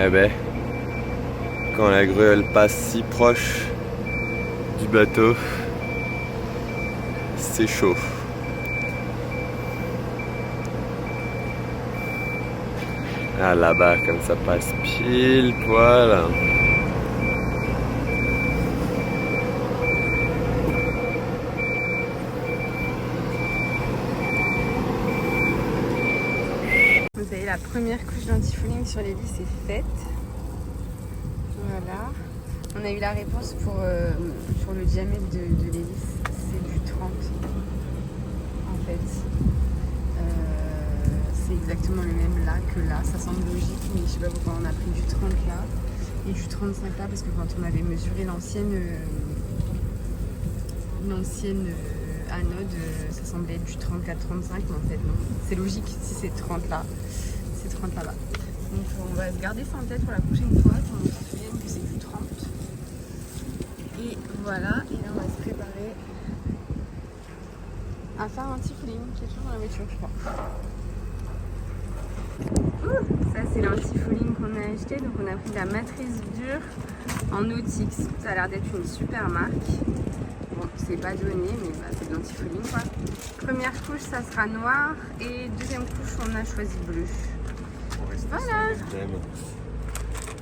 Eh ben, quand la grue elle passe si proche du bateau, c'est chaud. Ah là-bas, comme ça passe pile poil. Vous savez, la première couche d'antifouling sur l'hélice est faite. Voilà. On a eu la réponse pour le diamètre de l'hélice. C'est du 30 en fait. C'est exactement le même là que là. Ça semble logique, mais je sais pas pourquoi on a pris du 30 là et du 35 là, parce que quand on avait mesuré l'ancienne anode, ça semblait être du 34-35, mais en fait non. C'est logique, si c'est 30 là, c'est 30 là-bas. Donc on va se garder ça en tête pour la prochaine fois, qu'on se souvienne que c'est du 30. Et voilà, et là on va se préparer à faire un anti-fouling qui est toujours dans la voiture, je crois. Ça c'est l'anti-fouling qu'on a acheté, donc on a pris de la matrice dure en Nautix. Ça a l'air d'être une super marque. Bon, c'est pas donné, mais bah, c'est de l'anti-fouling quoi. Première couche, ça sera noir, et deuxième couche, on a choisi bleu. Voilà.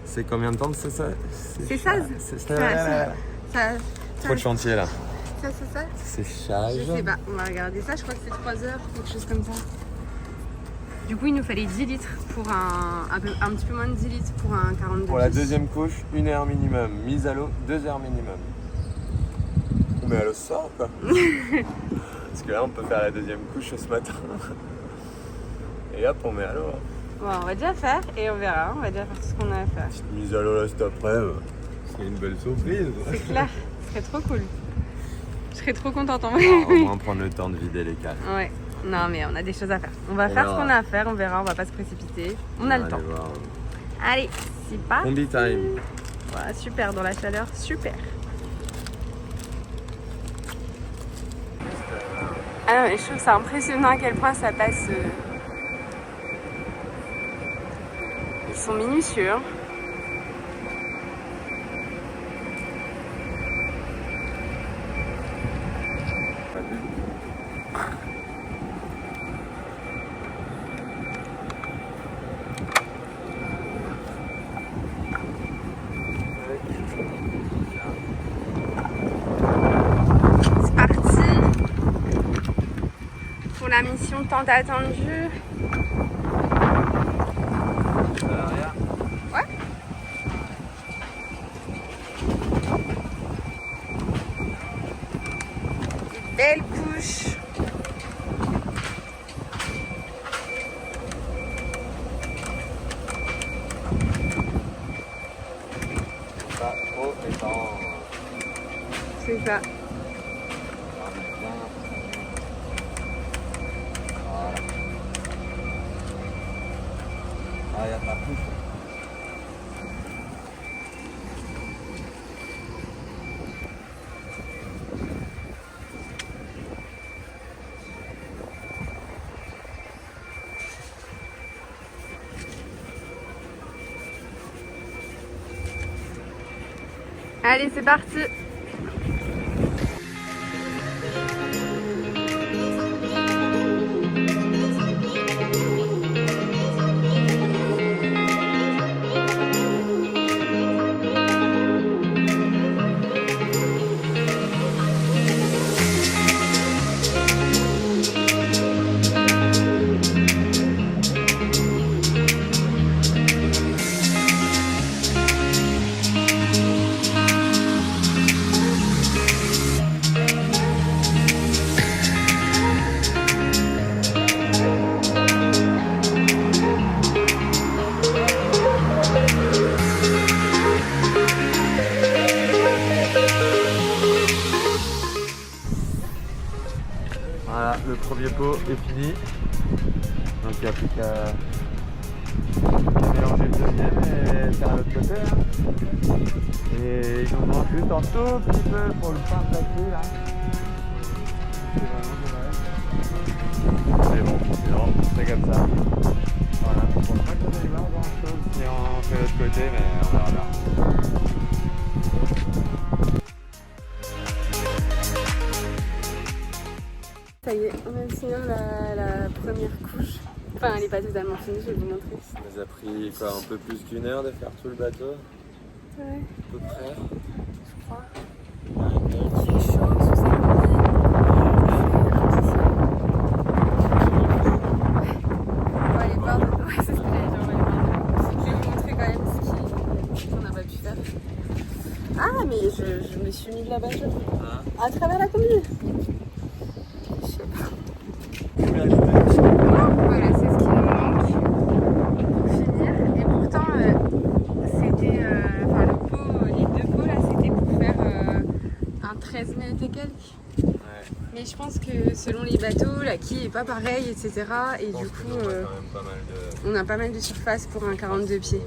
C'est combien de temps c'est ça? C'est 16. C'est Ça, trop de chantier là. ça. C'est charge. Je sais pas, on va regarder ça, je crois que c'est 3 heures, quelque chose comme ça. Du coup, il nous fallait 10 litres pour un petit peu moins de 10 litres pour un 42 Pour la deuxième couche, 1 heure minimum. Mise à l'eau, 2 heures minimum. On met à l'eau ce soir quoi. Parce que là, on peut faire la deuxième couche ce matin. Et hop, on met à l'eau. Bon, on va déjà faire et on verra, on va déjà faire tout ce qu'on a à faire. Petite mise à l'eau là cet après, c'est une belle surprise. C'est clair, ce serait trop cool. Je serais trop contente en vrai. Au moins prendre le temps de vider les cales. Ouais, non mais on a des choses à faire. On va faire ce qu'on a à faire, on verra, on va pas se précipiter. On a le temps. Voir. Allez, c'est parti. Combi time. Voilà, super dans la chaleur, super. Ah non, mais je trouve ça impressionnant à quel point ça passe. Ils sont minutieux. Hein. C'est parti pour la mission tant attendue. Ouais. Des belles couches. Pas trop étant. C'est ça. Voilà. Ah, il y a de la pousse. Allez, c'est parti. Voilà, le premier pot est fini. Donc il n'y a plus qu'à mélanger le deuxième et faire l'autre côté. Hein. Et il nous manque juste un tout petit peu pour le faire passer là. C'est vraiment dommage. Mais bon, sinon c'est comme ça. Voilà, je pense pas qu'on allait voir grand chose si on fait le côté, mais on verra bien. Ça y est, on vient de finir la première couche. Enfin, elle n'est pas totalement finie, je vais vous montrer. Ça nous a pris quoi, un peu plus d'1 heure de faire tout le bateau, Ouais, à peu près. je crois. Ouais. Il fait chaud sous cette nuit. On va aller voir. Ouais, c'est ce que j'allais dire, on va aller voir. Je vais vous montrer quand même ce qu'on n'a pas pu faire. Ah, mais je me suis mis de la bâche à travers la combi. Je sais pas. Voilà, c'est ce qui nous manque pour finir. Et pourtant, c'était. Enfin, les 2 pots là, c'était pour faire un 13 mètres et quelques. Ouais. Mais je pense que selon les bateaux, la quille est pas pareille, etc. Et du coup, on a quand même pas mal de... on a pas mal de surface pour un 42 pieds.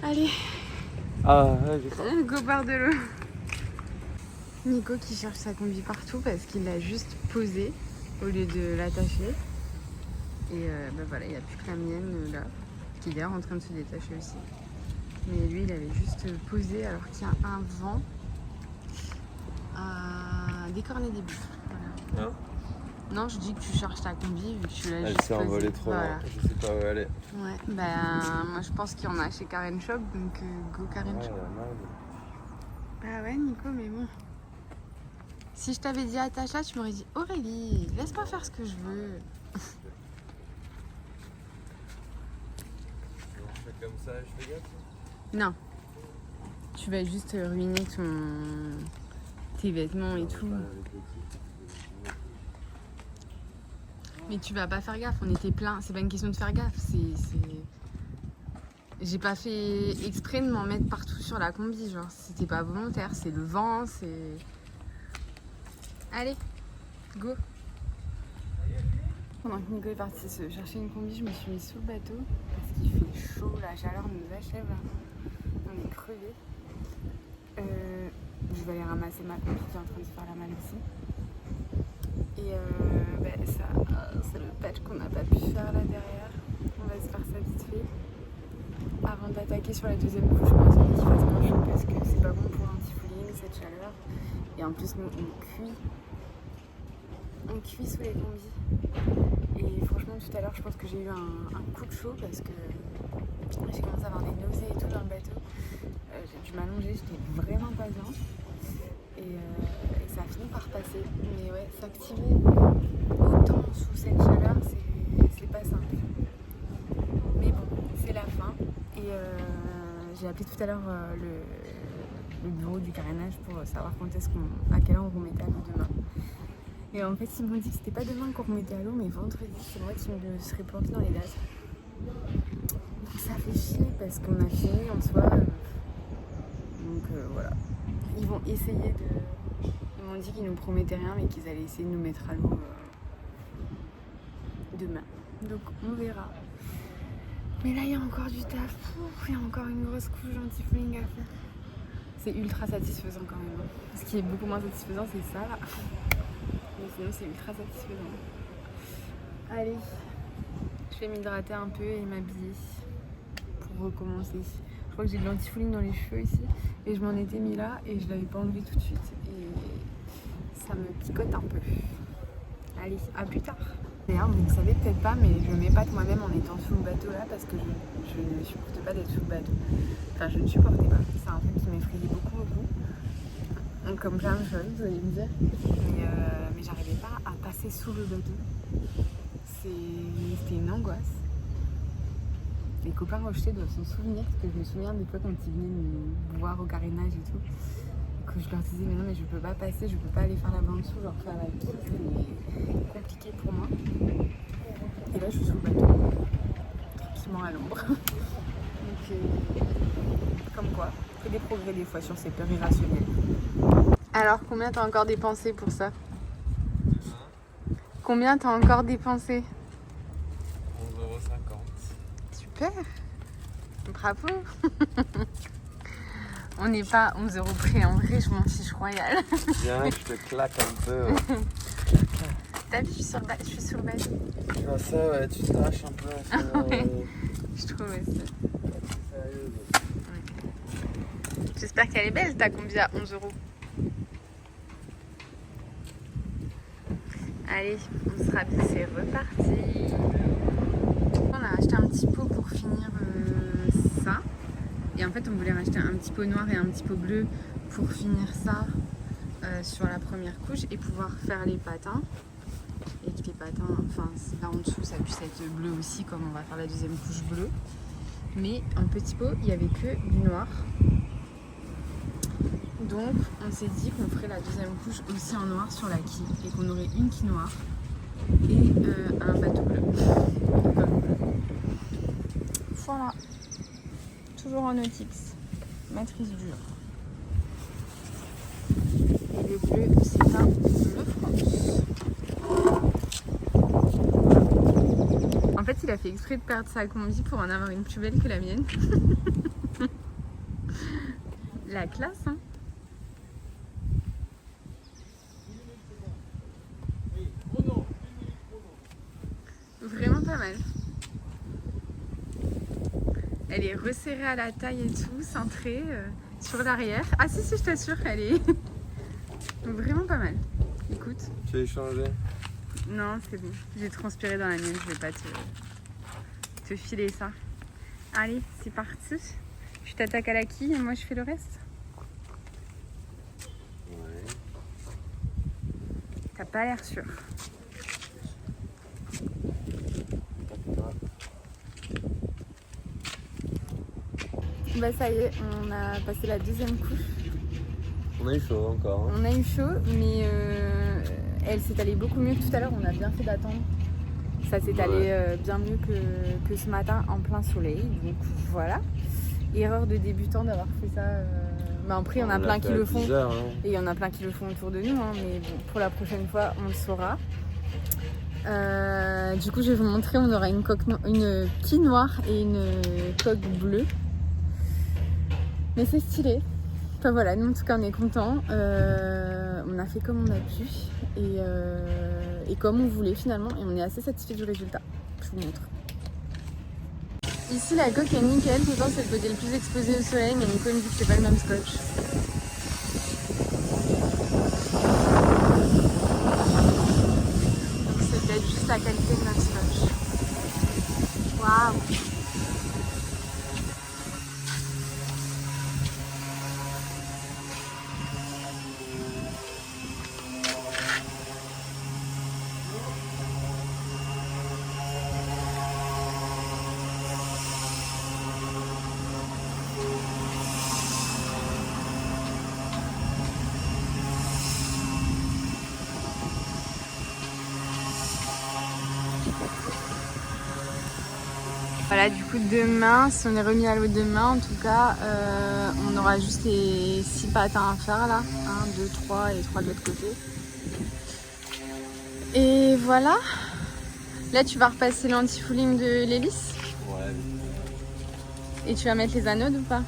Allez, Ah, ouais, j'ai pas. go par de l'eau. Nico qui cherche sa combi partout parce qu'il l'a juste posée au lieu de l'attacher. Et bah voilà, il n'y a plus que la mienne là, qui est d'ailleurs en train de se détacher aussi. Mais lui, il avait juste posé alors qu'il y a un vent à décorner des bulles. Voilà. Hein? Non, je dis que tu cherches ta combi vu que tu l'as Elle juste s'est posée. envolée trop Voilà. loin, je sais pas où elle est. Ouais, moi je pense qu'il y en a chez Karen Shop, donc go Karen Ouais, Shop. la merde. Ah ouais, Nico, mais bon. Si je t'avais dit attache là, tu m'aurais dit Aurélie, laisse-moi faire ce que je veux. On fait comme ça, je fais gaffe. Non. Tu vas juste ruiner tes vêtements et tout. Mais tu vas pas faire gaffe, on était plein. C'est pas une question de faire gaffe, J'ai pas fait exprès de m'en mettre partout sur la combi, genre c'était pas volontaire, c'est le vent, c'est... Allez, go. Pendant que Nico est parti se chercher une combi, je me suis mise sous le bateau parce qu'il fait chaud, la chaleur nous achève, on est crevés. Je vais aller ramasser ma combi qui est en train de se faire la malle aussi. Et ça, c'est le patch qu'on n'a pas pu faire là derrière. On va se faire ça vite fait. Avant d'attaquer sur la deuxième couche, je pense qu'il fasse moins chaud parce que c'est pas bon pour un petit fooling cette chaleur. Et en plus, nous, on cuit sous les combis. Et franchement, tout à l'heure, je pense que j'ai eu un coup de chaud parce que j'ai commencé à avoir des nausées et tout dans le bateau. J'ai dû m'allonger, j'étais vraiment pas bien. Et ça a fini par passer. Mais ouais, s'activer autant sous cette chaleur, c'est pas simple. Mais bon, c'est la fin. Et j'ai appelé tout à l'heure le bureau du carénage pour savoir à quelle heure on remettait à l'eau demain. Et en fait, ils m'ont dit que c'était pas demain qu'on remettait à l'eau, mais vendredi, c'est moi qui me serais planté dans les dates. Donc ça fait chier parce qu'on a fini en soi. Donc voilà. Ils vont essayer de... Ils m'ont dit qu'ils nous promettaient rien, mais qu'ils allaient essayer de nous mettre à l'eau demain. Donc on verra. Mais là, il y a encore du taf. Il y a encore une grosse couche anti-fouling à faire. C'est ultra satisfaisant quand même. Ce qui est beaucoup moins satisfaisant, c'est ça là. Mais sinon, c'est ultra satisfaisant. Allez, je vais m'hydrater un peu et m'habiller pour recommencer. Je crois que j'ai de l'anti-fouling dans les cheveux ici. Et je m'en étais mis là et je l'avais pas enlevé tout de suite. Et ça me picote un peu. Allez, à plus tard. D'ailleurs, vous ne savez peut-être pas, mais je m'épate moi-même en étant sous le bateau là parce que je ne supporte pas d'être sous le bateau. Enfin, je ne supportais pas. C'est un truc qui m'effrayait beaucoup. Donc, comme plein de choses, vous allez me dire. Mais j'arrivais pas à passer sous le bateau. C'était une angoisse. Les copains rejetés doivent s'en souvenir parce que je me souviens des fois quand ils venaient me voir au carénage et tout. Que je leur disais mais non mais je peux pas passer, je peux pas aller faire la bande dessous, genre faire la quille, c'est compliqué pour moi. Et là je suis sous le bateau, tranquillement à l'ombre. Donc comme quoi, que des progrès des fois sur ces peurs irrationnelles. Alors combien t'as encore dépensé pour ça? Combien t'as encore dépensé? 11,50 €. Super, bravo. On n'est pas à 11 € près, en vrai je m'en fiche royal. Viens, je te claque un peu. T'as vu, je suis sur le bateau. Tu vois ça, ouais, tu te lâches un peu. Ouais. Je trouve aussi. sérieuse. J'espère qu'elle est belle, ta combi à 11 €. Allez, on se rhabille, c'est reparti. On a acheté un petit pot pour finir ça. Et en fait, on voulait racheter un petit pot noir et un petit pot bleu pour finir ça sur la première couche et pouvoir faire les patins. Et que les patins, enfin là en dessous, ça puisse être bleu aussi, comme on va faire la deuxième couche bleue. Mais en petit pot, il n'y avait que du noir. Donc on s'est dit qu'on ferait la deuxième couche aussi en noir sur la quille et qu'on aurait une quille noire et un bateau bleu. Voilà, toujours en Nautix, matrice dure. Et le bleu, c'est un bleu France. En fait, il a fait exprès de perdre sa combi pour en avoir une plus belle que la mienne. La classe, hein. Vraiment pas mal. Elle est resserrée à la taille et tout, cintrée sur l'arrière. Ah si, je t'assure, elle est vraiment pas mal. Écoute. Tu as échangé? Non, c'est bon. J'ai transpiré dans la mienne, je vais pas te filer ça. Allez, c'est parti. Tu t'attaques à la quille et moi je fais le reste. Ouais. T'as pas l'air sûr. Bah ça y est, on a passé la deuxième couche. On a eu chaud encore. Hein. On a eu chaud, mais elle s'est allée beaucoup mieux que tout à l'heure. On a bien fait d'attendre. Ça s'est allé bien mieux que ce matin en plein soleil. Donc voilà. Erreur de débutant d'avoir fait ça. Mais après, il y en a plein qui le font. 10 heures, hein. Et il y en a plein qui le font autour de nous. Hein. Mais bon, pour la prochaine fois, on le saura. Du coup, je vais vous montrer. On aura une quille noire et une coque bleue. Mais c'est stylé. Enfin voilà, nous en tout cas on est contents. On a fait comme on a pu et comme on voulait finalement et on est assez satisfait du résultat. Je vous montre. Ici la coque est nickel, pourtant c'est le côté le plus exposé au soleil, mais Nico me dit que c'est pas le même scotch. Donc c'est peut-être juste la qualité de notre scotch. Waouh! Voilà, du coup demain, si on est remis à l'eau demain, en tout cas, on aura juste les 6 patins à faire là. 1, 2, 3 et 3 de l'autre côté. Et voilà. Là, tu vas repasser l'anti-fouling de l'hélice. Ouais. Et tu vas mettre les anodes ou pas?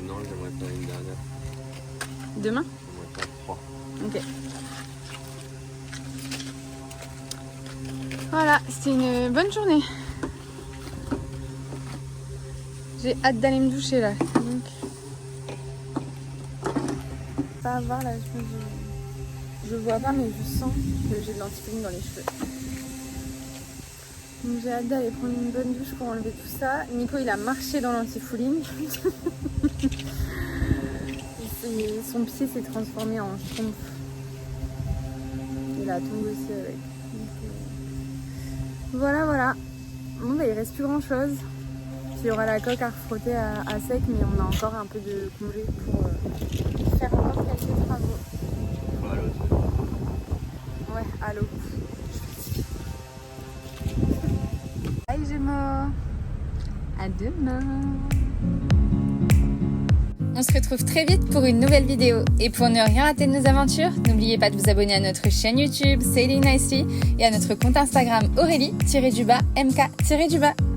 Non, j'aimerais faire une dernière. Demain? J'aimerais faire 3. Ok. Voilà, c'était une bonne journée. J'ai hâte d'aller me doucher là. Donc, pas à voir là, je vois pas mais je sens que j'ai de l'antifouling dans les cheveux. Donc j'ai hâte d'aller prendre une bonne douche pour enlever tout ça. Nico il a marché dans l'antifouling. Son pied s'est transformé en schtroumpf. Il a tombé aussi avec. Voilà, voilà. Bon, bah, il reste plus grand chose. Il y aura la coque à refrotter à sec, mais on a encore un peu de congé pour faire encore quelques travaux. À l'eau. Ouais, à l'eau. Bye Gémeaux. À demain. On se retrouve très vite pour une nouvelle vidéo. Et pour ne rien rater de nos aventures, n'oubliez pas de vous abonner à notre chaîne YouTube Sailing Nicely et à notre compte Instagram Aurélie-MK-.